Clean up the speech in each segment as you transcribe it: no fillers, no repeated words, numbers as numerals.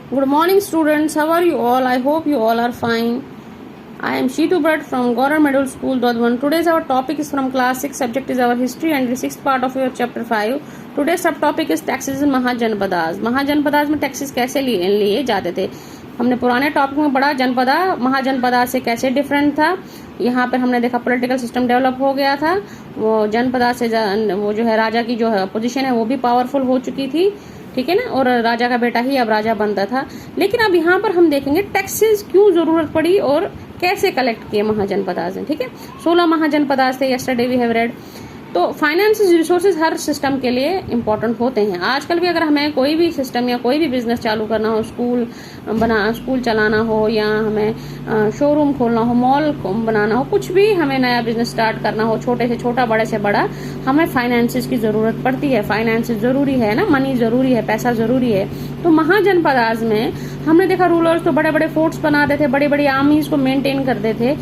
Good morning, students. How are you all? I hope you all are fine. I am Sheetu Bhatt from Gaurav Middle School, Dodwan. Today's our topic is from class 6. Subject is our history and the sixth part of your chapter 5. Today's subtopic is taxes in mahajanapadas. Mahajanapadas में taxes कैसे लिए जाते थे. हमने पुराने topic में पढ़ा जनपदा महाजनपदा से कैसे डिफरेंट था. यहाँ पर हमने देखा पॉलिटिकल सिस्टम डेवलप हो गया था. वो जनपदा से वो जो है राजा की जो है पोजीशन है वो भी पावरफुल हो चुकी थी. ठीक है ना. और राजा का बेटा ही अब राजा बनता था. लेकिन अब यहाँ पर हम देखेंगे टैक्सेस क्यों जरूरत पड़ी और कैसे कलेक्ट किए महाजनपदास ने. ठीक है. 16 महाजनपदास थे. Yesterday we have read. तो फाइनेंस रिसोर्सेज हर सिस्टम के लिए इम्पोर्टेंट होते हैं. आजकल भी अगर हमें कोई भी सिस्टम या कोई भी बिजनेस चालू करना हो, स्कूल चलाना हो या हमें शोरूम खोलना हो, मॉल बनाना हो, कुछ भी हमें नया बिजनेस स्टार्ट करना हो, छोटे से छोटा बड़े से बड़ा, हमें फाइनेंसिस की जरूरत पड़ती है. फाइनेंस जरूरी है ना, मनी जरूरी है, पैसा जरूरी है. तो महाजनपदास में हमने देखा रूलर्स तो बड़े बड़े फोर्ट्स बनाते थे, बड़ी बड़ी आर्मीज को मेंटेन करते थे,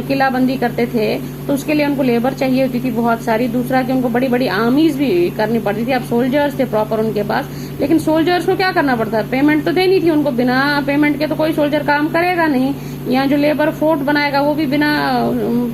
किलाबंदी करते थे. तो उसके लिए उनको लेबर चाहिए होती थी बहुत सारी. दूसरा कि उनको बड़ी बड़ी आर्मीज भी करनी पड़ती थी. अब सोल्जर्स थे प्रॉपर उनके पास, लेकिन सोल्जर्स को क्या करना पड़ता है, पेमेंट तो देनी थी उनको. बिना पेमेंट के तो कोई सोल्जर काम करेगा नहीं. यहाँ जो लेबर फोर्ट बनाएगा वो भी बिना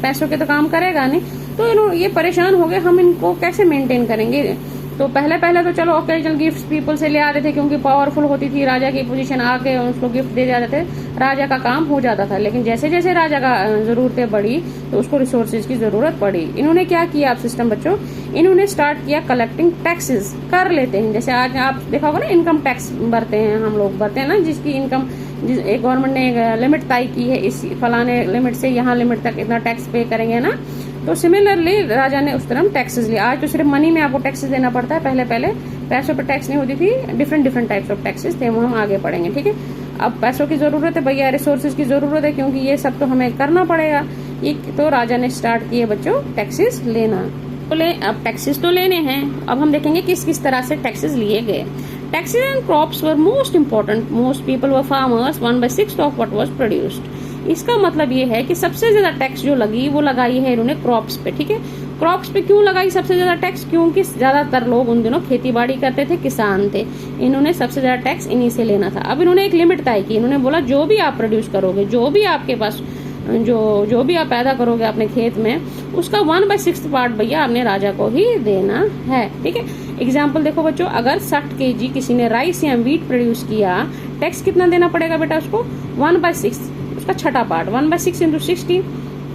पैसों के तो काम करेगा नहीं. तो ये परेशान हो गए, हम इनको कैसे मेंटेन करेंगे. तो पहले तो चलो ओकेजनल गिफ्ट्स पीपल से ले आते थे, क्योंकि पावरफुल होती थी राजा की पोजीशन, आके उसको गिफ्ट दे जाते थे, राजा का काम हो जाता था. लेकिन जैसे जैसे राजा का जरूरतें बढ़ी तो उसको रिसोर्सेज की जरूरत पड़ी. इन्होंने क्या किया आप सिस्टम बच्चों, इन्होंने स्टार्ट किया कलेक्टिंग टैक्सेस. कर लेते हैं, जैसे आज आप देखा होगा ना, इनकम टैक्स भरते हैं हम लोग, भरते हैं ना, जिसकी इनकम एक गवर्नमेंट ने एक लिमिट तय की है, इस फलाने लिमिट से यहाँ लिमिट तक इतना टैक्स पे करेंगे ना. तो सिमिलरली राजा ने उस तरह टैक्सेस लिया. आज तो सिर्फ मनी में आपको टैक्सेस देना पड़ता है. पहले पैसों पर टैक्स नहीं होती थी, डिफरेंट टाइप्स ऑफ टैक्सेस थे, वो हम आगे पढ़ेंगे. ठीक है. अब पैसों की जरूरत है भैया, रिसोर्सेज की जरूरत है, क्योंकि ये सब तो हमें करना पड़ेगा. ये तो राजा ने स्टार्ट किए बच्चों टैक्सेस लेना. बोले अब टैक्सेस तो लेने हैं, अब हम देखेंगे किस तरह से टैक्सेस लिए गए. Taxes and crops were most important. Most people were farmers. 1/6 of what was produced. इसका मतलब ये है कि सबसे ज्यादा टैक्स जो लगी वो लगाई है इन्होंने क्रॉप्स पे. ठीक है. क्रॉप्स पे क्यों लगाई सबसे ज्यादा टैक्स, क्योंकि ज्यादातर लोग उन दिनों खेती बाड़ी करते थे, किसान थे. इन्होंने सबसे ज्यादा टैक्स इन्हीं से लेना था. अब इन्होंने एक लिमिट तय की. इन्होंने बोला जो भी आप प्रोड्यूस करोगे, जो भी आपके पास जो भी आप पैदा करोगे अपने खेत में, उसका 1/6 पार्ट भैया आपने राजा को ही देना है. ठीक है. एग्जाम्पल देखो बच्चों, अगर 60 kg किसी ने राइस या व्हीट प्रोड्यूस किया, टैक्स कितना देना पड़ेगा बेटा उसको, 1/6, उसका छठा पार्ट. 1/6 इंटू 60,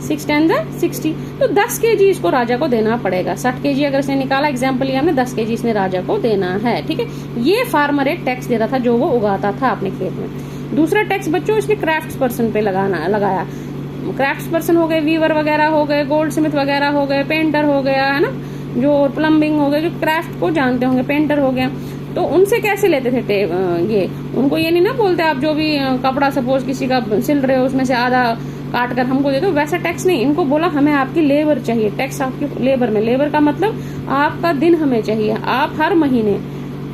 6 10 60. तो 10 kg इसको राजा को देना पड़ेगा. 60 kg अगर इसने निकाला, एग्जाम्पल लिया हमने, 10 kg इसने राजा को देना है. ठीक है. ये फार्मर एक टैक्स देता था जो वो उगाता था अपने खेत में. दूसरा टैक्स बच्चों इसने क्राफ्ट पर्सन पे लगाया. क्राफ्ट पर्सन हो गए, वीवर वगैरह हो गए, गोल्ड स्मिथ वगैरह हो गए, पेंटर हो गया, है ना, जो प्लम्बिंग हो गए, जो क्राफ्ट को जानते होंगे, पेंटर हो गया. तो उनसे कैसे लेते थे ये, उनको ये नहीं ना बोलते आप जो भी कपड़ा सपोज किसी का सिल रहे हो उसमें से आधा काट कर हमको दे दो, वैसा टैक्स नहीं. इनको बोला हमें आपकी लेबर चाहिए. टैक्स आपकी लेबर में, लेबर का मतलब आपका दिन हमें चाहिए. आप हर महीने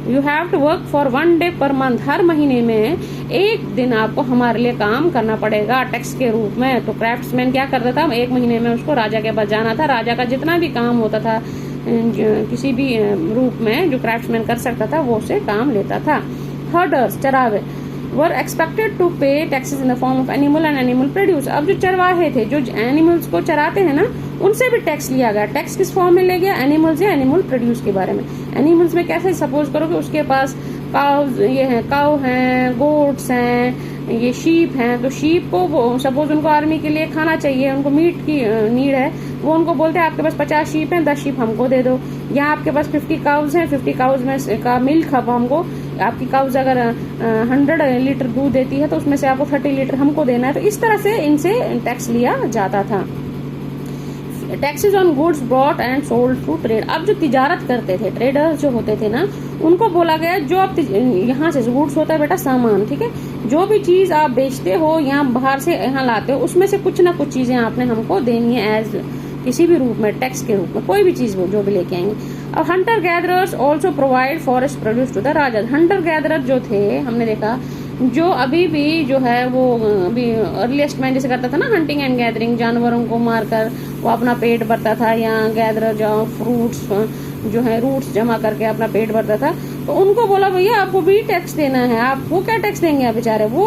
you have to work for 1 day per month. हर महीने में एक दिन आपको हमारे लिए काम करना पड़ेगा टैक्स के रूप में. तो क्राफ्ट्समैन क्या करता था, एक महीने में उसको राजा के पास जाना था. राजा का जितना भी काम होता था किसी भी रूप में जो क्राफ्ट्समैन कर सकता था वो उसे काम लेता था. हर्डर्स, चरावे, वर एक्सपेक्टेड टू पे taxes in the form of animal and animal produce. अब जो चरवाहे थे, जो एनिमल्स को चराते हैं ना, उनसे भी टैक्स लिया गया. टैक्स किस फॉर्म में ले गया, एनिमल्स या एनिमल प्रोड्यूस के बारे में. एनिमल्स में कैसे, सपोज करो कि उसके पास काउज, ये है काउ हैं, गोट्स हैं, ये शीप हैं. तो शीप को सपोज उनको आर्मी के लिए खाना चाहिए, उनको मीट की नीड है, वो उनको बोलते हैं आपके पास 50 शीप हैं, 10 शीप हमको दे दो. या आपके पास 50 काउज हैं, 50 काउज में का मिल्क अब हमको, आपकी काउज अगर 100 लीटर दूध देती है तो उसमें से आपको 30 लीटर हमको देना है. तो इस तरह से इनसे टैक्स लिया जाता था. Taxes on goods brought and sold to trade. अब जो तिजारत करते थे, ट्रेडर्स जो होते थे ना, उनको बोला गया जो आप यहाँ से गुड्स होता है बेटा सामान. ठीक है. जो भी चीज आप बेचते हो या बाहर से यहाँ लाते हो, उसमें से कुछ ना कुछ चीजें आपने हमको देनी है एज किसी भी रूप में, टैक्स के रूप में, कोई भी चीज वो जो भी लेके आएंगे. अब hunter gatherers also provide forest produce to the raja. Hunter gatherer जो थे, हमने देखा जो अभी भी जो है वो अभी अर्लीस्ट मैन जैसे करता था ना, हंटिंग एंड गैदरिंग, जानवरों को मारकर वो अपना पेट भरता था, या गैदर जो फ्रूट्स जो है रूट्स जमा करके अपना पेट भरता था। तो उनको बोला भैया आपको भी टैक्स देना है। आप वो क्या टैक्स देंगे आप बेचारे, वो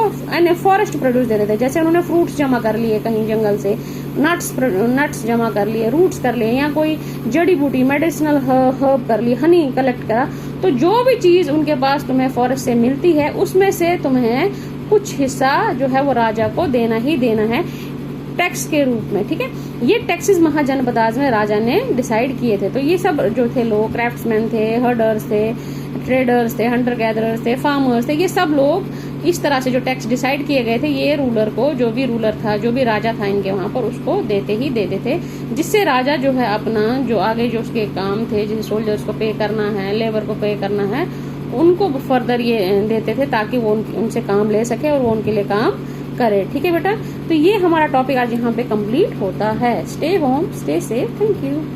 फॉरेस्ट प्रोड्यूस देते थे। जैसे उन्होंने फ्रूट्स जमा कर लिए कहीं जंगल से, नट्स जमा कर लिए, रूट्स कर लिए, या कोई जड़ी बूटी मेडिसिनल हर्ब कर ली, हनी कलेक्ट करा। तो जो भी चीज उनके पास तुम्हें फॉरेस्ट से मिलती है उसमें से तुम्हें कुछ हिस्सा जो है वो राजा को देना ही देना है टैक्स के रूप में, ठीक है। ये टैक्सेस महाजनपदाज में राजा ने डिसाइड किए थे। तो ये सब जो थे लोग, क्राफ्ट्समैन थे, हर्डर्स थे, ट्रेडर्स थे, हंटर गैदरर्स थे, फार्मर्स थे, ये सब लोग इस तरह से जो टैक्स डिसाइड किए गए थे ये रूलर को, जो भी रूलर था, जो भी राजा था इनके वहां पर, उसको देते ही देते थे। जिससे राजा जो है अपना जो आगे जो उसके काम थे, जैसे सोल्जर्स को पे करना है, लेबर को पे करना है, उनको फर्दर ये देते थे ताकि वो उनसे काम ले सके और वो उनके लिए काम करे, ठीक है बेटा। तो ये हमारा टॉपिक आज यहाँ पे कंप्लीट होता है। Stay home, stay safe, thank you.